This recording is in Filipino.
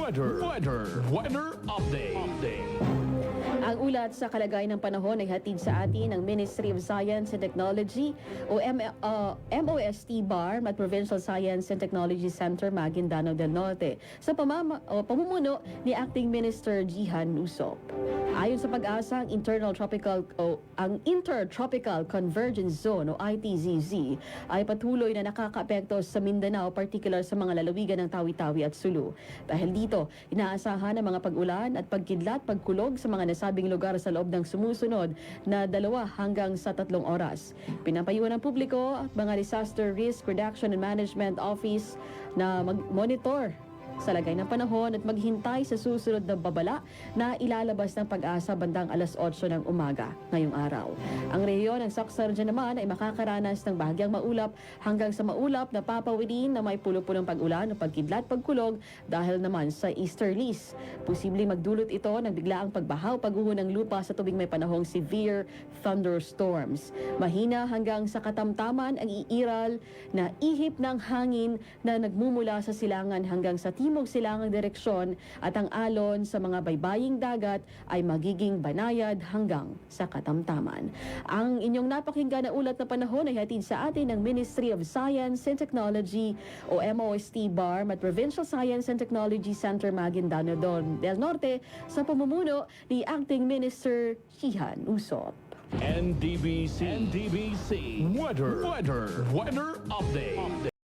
Weather update. Ang ulat sa kalagayan ng panahon ay hatid sa atin ng Ministry of Science and Technology o MOST BARM at Provincial Science and Technology Center Maguindanao del Norte sa pamumuno ni Acting Minister Jihan Usop. Ayon sa pag-asa, ang Intertropical Convergence Zone o ITZZ ay patuloy na nakakaapekto sa Mindanao, particular sa mga lalawigan ng Tawi-Tawi at Sulu. Dahil dito, inaasahan ang mga pag-ulan at pagkidlat, pagkulog sa mga nasabing lugar sa loob ng sumusunod na 2 hanggang sa 3 oras. Pinapayuhan ng publiko at mga Disaster Risk Reduction and Management Office na mag-monitor sa lagay ng panahon at maghintay sa susunod na babala na ilalabas ng pag-asa bandang alas 8 ng umaga ngayong araw. Ang rehiyon ng Saksardia naman ay makakaranas ng bahagyang maulap hanggang sa maulap na papawidin na may pulo-pulong pag-ulan o pagkidlat pagkulog dahil naman sa easterlies. Posibleng magdulot ito ng biglaang pagbahaw pagguho ng lupa sa tubig may panahong severe thunderstorms. Mahina hanggang sa katamtaman ang iiral na ihip ng hangin na nagmumula sa silangan hanggang sa timog silangang direksyon at ang alon sa mga baybaying dagat ay magiging banayad hanggang sa katamtaman. Ang inyong napakinggan na ulat na panahon ay hatid sa atin ng Ministry of Science and Technology o MOST BARM at Provincial Science and Technology Center Maguindanao del Norte sa pamumuno ni Acting Minister Jihan Usop. NDBC Weather update.